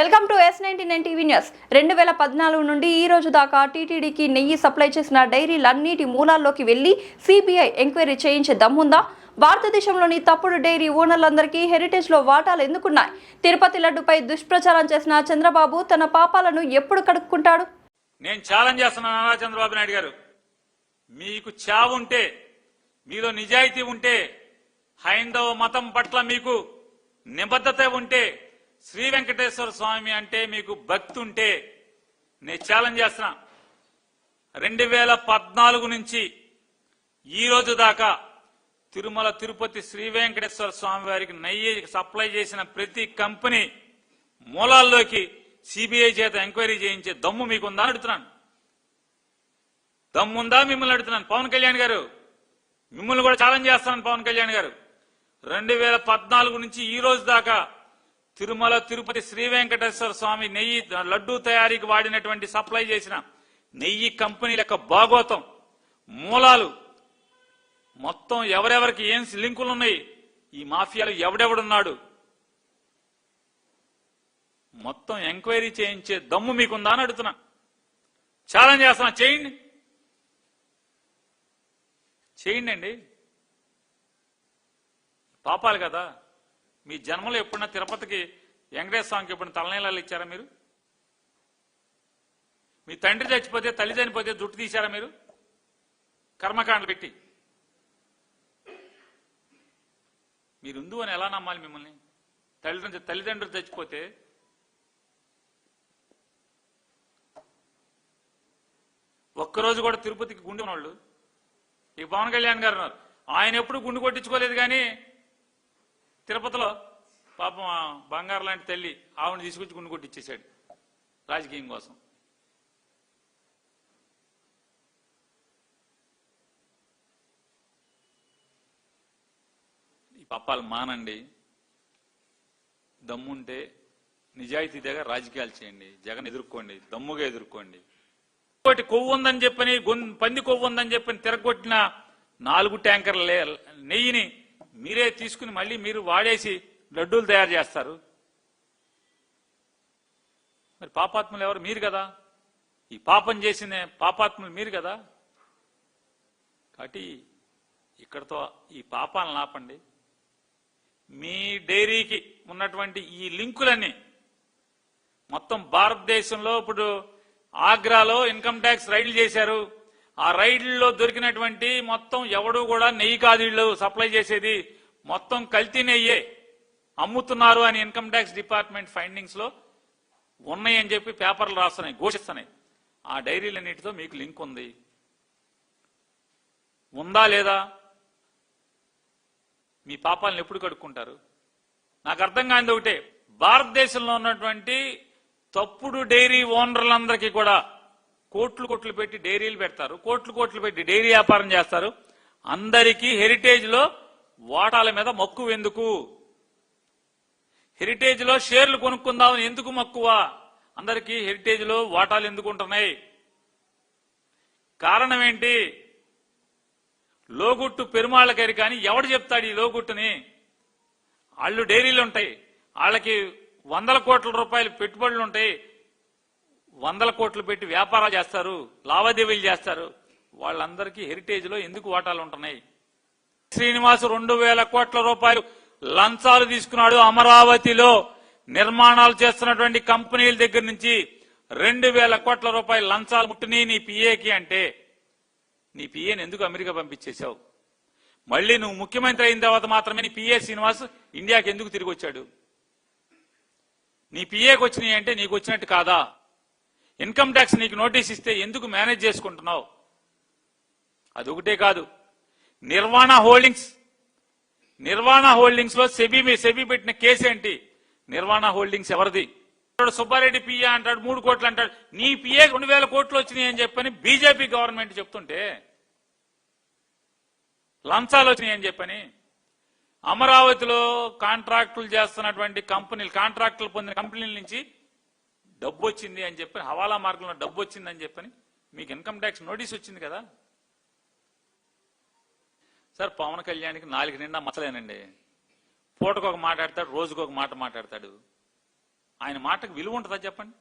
Welcome to S99 TV news. 2014 నుండి ఈ రోజు దాకా టీటీడీకి నెయ్యి సప్లై చేసిన డైరీలన్నిటి మూలాల్లోకి వెళ్లి సిబిఐ ఎంక్వైరీ చేయించే దమ్ముందా? భారతదేశంలోని తప్పుడు డైరీ ఓనర్లందరికీ హెరిటేజ్ లో వాటాలు ఎందుకున్నాయి? తిరుపతి లడ్డుపై దుష్ప్రచారం చేసిన చంద్రబాబు తన పాపాలను ఎప్పుడు కడుక్కుంటాడు? నేను ఛాలెంజ్ చేస్తున్నాను చంద్రబాబు నాయుడు గారు, మీకు చావు ఉంటే, మీలో నిజాయితీ ఉంటే, హైందవ మతం పట్ల మీకు నిబద్ధత ఉంటే, శ్రీ వెంకటేశ్వర స్వామి అంటే మీకు భక్తి ఉంటే, నేను ఛాలెంజ్ చేస్తున్నా. 2014 నుంచి ఈ రోజు దాకా తిరుమల తిరుపతి శ్రీ వెంకటేశ్వర స్వామి వారికి నెయ్యి సప్లై చేసిన ప్రతి కంపెనీ మూలాల్లోకి సిబిఐ చేత ఎంక్వైరీ చేయించే దమ్ము మీకుందా అడుగుతున్నాను. దమ్ముందా మిమ్మల్ని అడుగుతున్నాను. పవన్ కళ్యాణ్ గారు, మిమ్మల్ని కూడా ఛాలెంజ్ చేస్తాను. పవన్ కళ్యాణ్ గారు, 2014 నుంచి ఈ రోజు దాకా తిరుమల తిరుపతి శ్రీ వెంకటేశ్వర స్వామి నెయ్యి లడ్డూ తయారీకి వాడినటువంటి సప్లై చేసిన నెయ్యి కంపెనీల యొక్క భాగోతం మూలాలు మొత్తం ఎవరెవరికి ఏం లింకులు ఉన్నాయి, ఈ మాఫియాలు ఎవడెవడున్నాడు మొత్తం ఎంక్వైరీ చేయించే దమ్ము మీకుందా అని అడుగుతున్నా. ఛాలెంజ్ చేస్తున్నా, చేయండి అండి. పాపాలు కదా. మీ జన్మలో ఎప్పుడన్నా తిరుపతికి వెంకటేశ్వర స్వామికి ఎప్పుడన్నా తలనీలాలు ఇచ్చారా మీరు? మీ తండ్రి చచ్చిపోతే, తల్లి చనిపోతే జుట్టు తీశారా మీరు? కర్మకాండలు పెట్టి మీరు ఉందు అని ఎలా నమ్మాలి మిమ్మల్ని? తల్లిదండ్రులు చచ్చిపోతే ఒక్కరోజు కూడా తిరుపతికి గుండె ఉన్నవాళ్ళు ఈ పవన్ కళ్యాణ్ గారు ఉన్నారు. ఆయన ఎప్పుడు గుండు కొట్టించుకోలేదు, కానీ తిరుపతిలో పాపం బంగారు లాంటి తల్లి ఆవిడని తీసుకొచ్చి గుండు కొట్టించేశాడు రాజకీయం కోసం. ఈ పాపాలు మానండి. దమ్ముంటే నిజాయితీ దగ్గర రాజకీయాలు చేయండి. జగన్ ఎదుర్కోండి, దమ్ముగా ఎదుర్కోండి. ఇంకోటి కొవ్వు ఉందని చెప్పని, పంది కొవ్వు ఉందని చెప్పని తిరగొట్టిన 4 ట్యాంకర్ల నెయ్యిని మీరే తీసుకుని మళ్ళీ మీరు వాడేసి లడ్డూలు తయారు చేస్తారు. మరి పాపాత్ములు ఎవరు? మీరు కదా. ఈ పాపం చేసిన పాపాత్ములు మీరు కదా. కాబట్టి ఇక్కడతో ఈ పాపాలను ఆపండి. మీ డైరీకి ఉన్నటువంటి ఈ లింకులన్నీ మొత్తం భారతదేశంలో ఇప్పుడు ఆగ్రాలో ఇన్కమ్ ట్యాక్స్ రైడ్లు చేశారు. ఆ రైడ్లలో దొరికినటువంటి మొత్తం ఎవడు కూడా నెయ్యి కాదు వీళ్ళు సప్లై చేసేది, మొత్తం కల్తీ నెయ్యే అమ్ముతున్నారు అని ఇన్కమ్ ట్యాక్స్ డిపార్ట్మెంట్ ఫైండింగ్స్ లో ఉన్నాయని చెప్పి పేపర్లు రాస్తున్నాయి, ఘోషిస్తున్నాయి. ఆ డైరీలన్నిటితో మీకు లింక్ ఉంది, ఉందా లేదా? మీ పాపాలను ఎప్పుడు కడుక్కుంటారు? నాకు అర్థం కానిది ఒకటే, భారతదేశంలో ఉన్నటువంటి తప్పుడు డైరీ ఓనర్లందరికీ కూడా కోట్లు పెట్టి డైరీలు పెడతారు, కోట్లు పెట్టి డైరీ వ్యాపారం చేస్తారు. అందరికీ హెరిటేజ్ లో వాటాల మీద మక్కువ ఎందుకు? హెరిటేజ్ లో షేర్లు కొనుక్కుందామని ఎందుకు మక్కువ? అందరికీ హెరిటేజ్ లో వాటాలు ఎందుకు ఉంటున్నాయి? కారణం ఏంటి? లోగుట్టు పెరుమాళ్ళకరి కానీ ఎవడు చెప్తాడు ఈ లోగుట్టుని? వాళ్ళు డైరీలు ఉంటాయి, వాళ్ళకి 100 కోట్ల రూపాయలు పెట్టుబడులు ఉంటాయి, 100 కోట్లు పెట్టి వ్యాపారాలు చేస్తారు, లావాదేవీలు చేస్తారు. వాళ్ళందరికీ హెరిటేజ్ లో ఎందుకు వాటాలు ఉంటున్నాయి? శ్రీనివాస్ 2,000 కోట్ల రూపాయలు లంచాలు తీసుకున్నాడు. అమరావతిలో నిర్మాణాలు చేస్తున్నటువంటి కంపెనీల దగ్గర నుంచి 2,000 కోట్ల రూపాయలు లంచాలు ముట్టినాయి నీ పిఏకి. అంటే నీ పిఏని ఎందుకు అమెరికా పంపించేశావు? మళ్ళీ నువ్వు ముఖ్యమంత్రి అయిన తర్వాత మాత్రమే నీ పిఏ శ్రీనివాస్ ఇండియాకి ఎందుకు తిరిగి వచ్చాడు? నీ పిఏకి వచ్చినాయి అంటే నీకు వచ్చినట్టు కాదా? ఇన్కమ్ ట్యాక్స్ నీకు నోటీస్ ఇస్తే ఎందుకు మేనేజ్ చేసుకుంటున్నావు? అదొకటే కాదు, నిర్వాణ హోల్డింగ్స్ లో సెబీ పెట్టిన కేసు ఏంటి? నిర్వాణ హోల్డింగ్స్ ఎవరిది? సుబ్బారెడ్డి పిఏ అంటాడు 3 కోట్లు అంటాడు. నీ పిఏ 2,000 కోట్లు వచ్చినాయి అని చెప్పని బీజేపీ గవర్నమెంట్ చెప్తుంటే, లంచాలు వచ్చినాయి అని చెప్పని అమరావతిలో కాంట్రాక్టులు చేస్తున్నటువంటి కంపెనీలు, కాంట్రాక్టులు పొందిన కంపెనీల నుంచి డబ్బు వచ్చింది అని చెప్పి, హవాలా మార్గంలో డబ్బు వచ్చిందని చెప్పని మీకు ఇన్కమ్ ట్యాక్స్ నోటీస్ వచ్చింది కదా. సార్, పవన్ కళ్యాణ్కి 4 నిండా మచ్చలేనండి. పూటకు ఒక మాట్లాడతాడు, రోజుకు ఒక మాట మాట్లాడతాడు. ఆయన మాటకు విలువ ఉంటుందా చెప్పండి?